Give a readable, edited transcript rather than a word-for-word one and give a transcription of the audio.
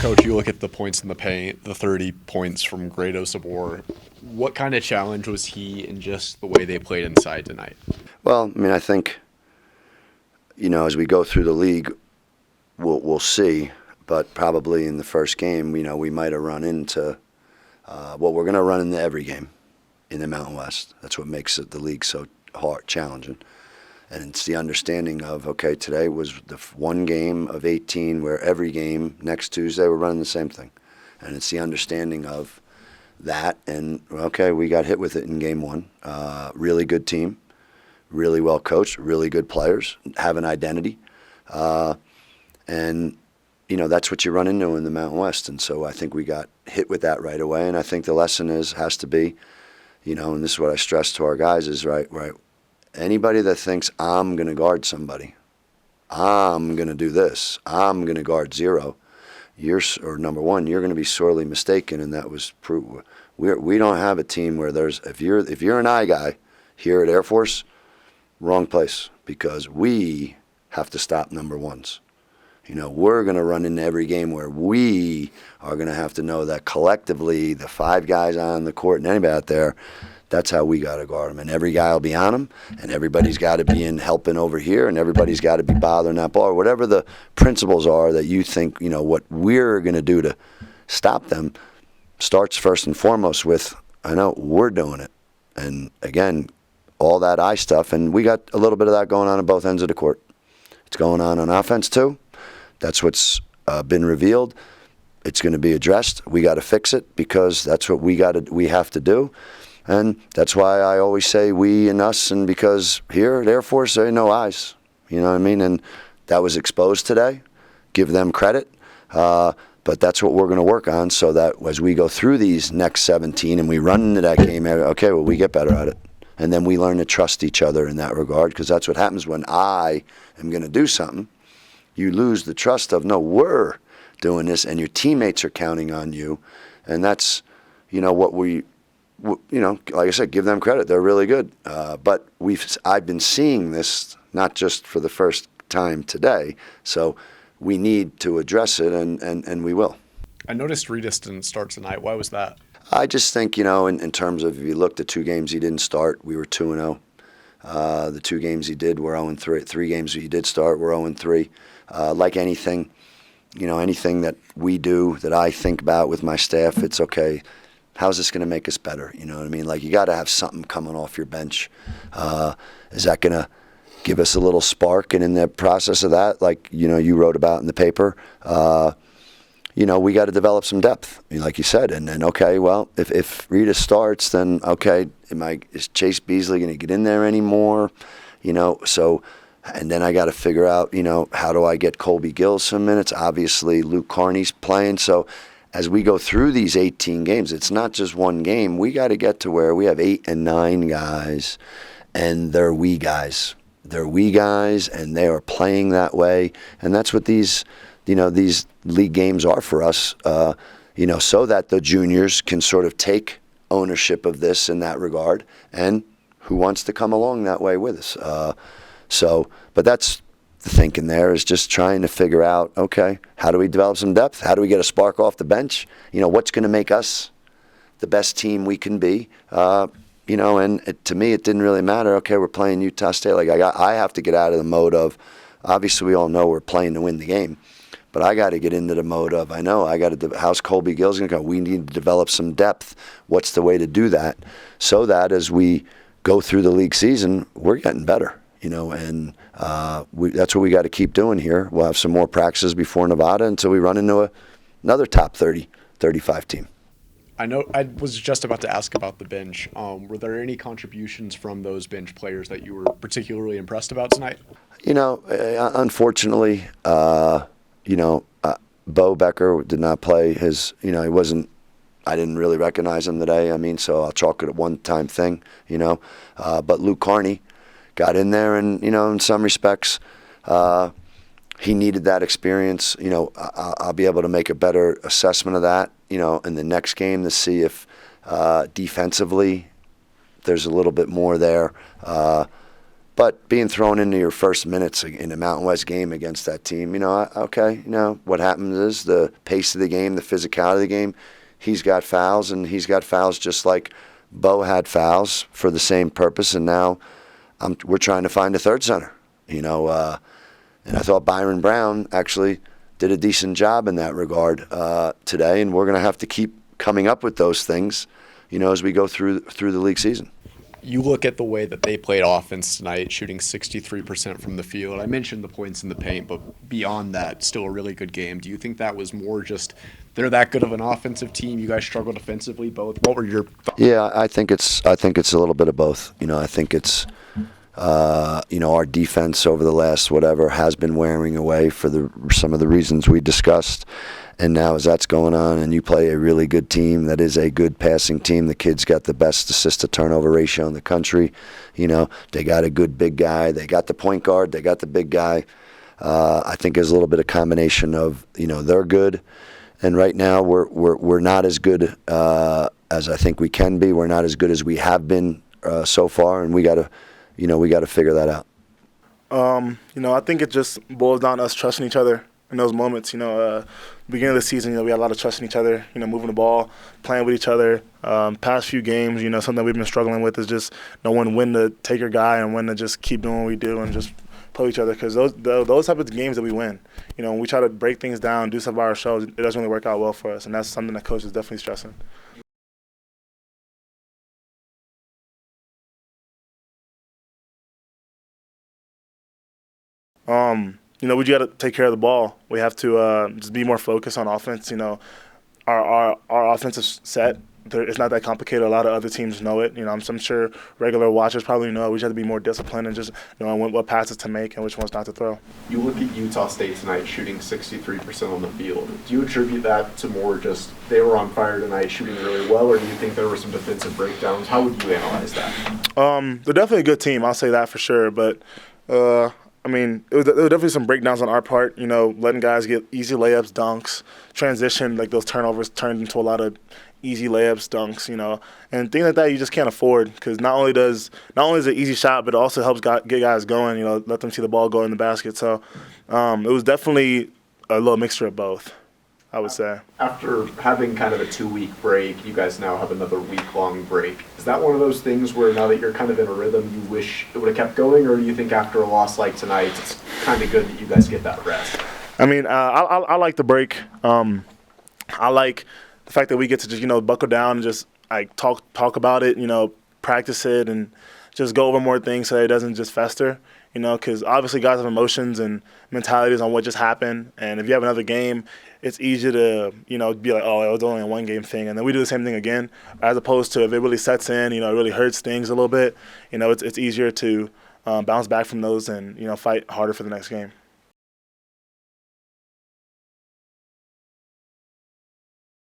Coach, you look at the points in the paint, the 30 points from Grado Sabor. What kind of challenge was he in just the way they played inside tonight? Well, I mean, I think, as we go through the league, we'll see. But probably in the first game, we might have run into we're going to run into every game in the Mountain West. That's what makes the league so hard, challenging. And it's the understanding of, okay, today was the one game of 18 where every game next Tuesday we're running the same thing. And it's the understanding of that. And, okay, we got hit with it in game one. Really good team, really well coached, really good players, have an identity. And, that's what you run into in the Mountain West. And so I think we got hit with that right away. And I think the lesson has to be, and this is what I stress to our guys is, right, anybody that thinks I'm going to guard somebody, I'm going to do this, I'm going to guard zero, number one, you're going to be sorely mistaken, and that was proved. We don't have a team where if you're an I guy here at Air Force, wrong place, because we have to stop number ones. We're going to run into every game where we are going to have to know that collectively, the five guys on the court and anybody out there, that's how we got to guard them. And every guy will be on them, and everybody's got to be in helping over here, and everybody's got to be bothering that ball, or whatever the principles are that you think, what we're going to do to stop them starts first and foremost with, I know we're doing it. And again, all that I stuff, and we got a little bit of that going on both ends of the court. It's going on offense too. That's what's been revealed. It's going to be addressed. We got to fix it because that's what we have to do. And that's why I always say we and us, and because here at Air Force, there ain't no eyes. You know what I mean? And that was exposed today. Give them credit. But that's what we're going to work on so that as we go through these next 17 and we run into that game, okay, well, we get better at it. And then we learn to trust each other in that regard, because that's what happens when I am going to do something. You lose the trust of, no, we're doing this, and your teammates are counting on you. And that's, what we, like I said, give them credit. They're really good. But I've been seeing this not just for the first time today. So we need to address it, and we will. I noticed Reedus didn't start tonight. Why was that? I just think, in terms of if you looked at 2 games he didn't start, we were 2-0. The 2 games he did were 0-3. 3 games he did start were 0-3. Like anything, anything that we do that I think about with my staff, it's okay. How's this going to make us better? You know what I mean? Like, you got to have something coming off your bench. Is that going to give us a little spark? And in the process of that, like, you wrote about in the paper, we got to develop some depth, like you said. And then, okay, well, if Rita starts, then, okay, is Chase Beasley going to get in there anymore? So, and then I got to figure out, how do I get Colby Gill some minutes? Obviously, Luke Carney's playing. So as we go through these 18 games, it's not just one game. We got to get to where we have 8 and 9 guys, and they're we guys. They're we guys, and they are playing that way. And that's what these league games are for us, so that the juniors can sort of take ownership of this in that regard, and who wants to come along that way with us. But that's the thinking there, is just trying to figure out, okay, how do we develop some depth? How do we get a spark off the bench? What's going to make us the best team we can be? And to me, it didn't really matter. Okay, we're playing Utah State. Like, I have to get out of the mode of, obviously we all know we're playing to win the game, but I got to get into the mode of, how's Colby Gill's going to go? We need to develop some depth. What's the way to do that? So that as we go through the league season, we're getting better. And that's what we got to keep doing here. We'll have some more practices before Nevada until we run into another top 30, 35 team. I know I was just about to ask about the bench. Were there any contributions from those bench players that you were particularly impressed about tonight? Unfortunately, Bo Becker did not play he wasn't, I didn't really recognize him today. So I'll chalk it a one-time thing, But Luke Carney got in there, and, in some respects, he needed that experience. I'll be able to make a better assessment of that, in the next game to see if defensively there's a little bit more there. But being thrown into your first minutes in a Mountain West game against that team, okay, what happens is the pace of the game, the physicality of the game, he's got fouls, and he's got fouls just like Bo had fouls for the same purpose, and now we're trying to find a third center, and I thought Byron Brown actually did a decent job in that regard today, and we're going to have to keep coming up with those things, as we go through the league season. You look at the way that they played offense tonight, shooting 63% from the field. I mentioned the points in the paint, but beyond that, still a really good game. Do you think that was more just they're that good of an offensive team? You guys struggled defensively, both. What were your thoughts? Yeah, I think it's a little bit of both. I think it's our defense over the last whatever has been wearing away for some of the reasons we discussed. And now as that's going on and you play a really good team that is a good passing team, the kids got the best assist-to-turnover ratio in the country. They got a good big guy. They got the point guard. They got the big guy. I think there's a little bit of combination of, they're good. And right now we're not as good as I think we can be. We're not as good as we have been so far, and we got to figure that out. I think it just boils down to us trusting each other in those moments. Beginning of the season, we had a lot of trust in each other, moving the ball, playing with each other. Past few games, something we've been struggling with is just knowing when to take your guy and when to just keep doing what we do and just play each other, because those type of games that we win. When we try to break things down, do stuff by ourselves, it doesn't really work out well for us, and that's something that coach is definitely stressing. We got to take care of the ball. We have to just be more focused on offense. Our offensive set, it's not that complicated. A lot of other teams know it. I'm sure regular watchers probably know it. We just have to be more disciplined and just knowing what passes to make and which ones not to throw. You look at Utah State tonight shooting 63% on the field. Do you attribute that to more just they were on fire tonight shooting really well, or do you think there were some defensive breakdowns? How would you analyze that? They're definitely a good team. I'll say that for sure. But there was definitely some breakdowns on our part, letting guys get easy layups, dunks, transition, like those turnovers turned into a lot of easy layups, dunks, and things like that you just can't afford, because not only is it an easy shot, but it also helps get guys going, let them see the ball go in the basket. So it was definitely a little mixture of both, I would say. After having kind of a 2-week break, you guys now have another week-long break. Is that one of those things where now that you're kind of in a rhythm, you wish it would have kept going, or do you think after a loss like tonight, it's kind of good that you guys get that rest? I like the break. I like the fact that we get to just, buckle down and just talk about it, practice it, and just go over more things so that it doesn't just fester. Because obviously guys have emotions and mentalities on what just happened. And if you have another game, it's easy to, be like, oh, it was only a one-game thing. And then we do the same thing again, as opposed to if it really sets in, it really hurts, stings a little bit. It's easier to bounce back from those and, fight harder for the next game.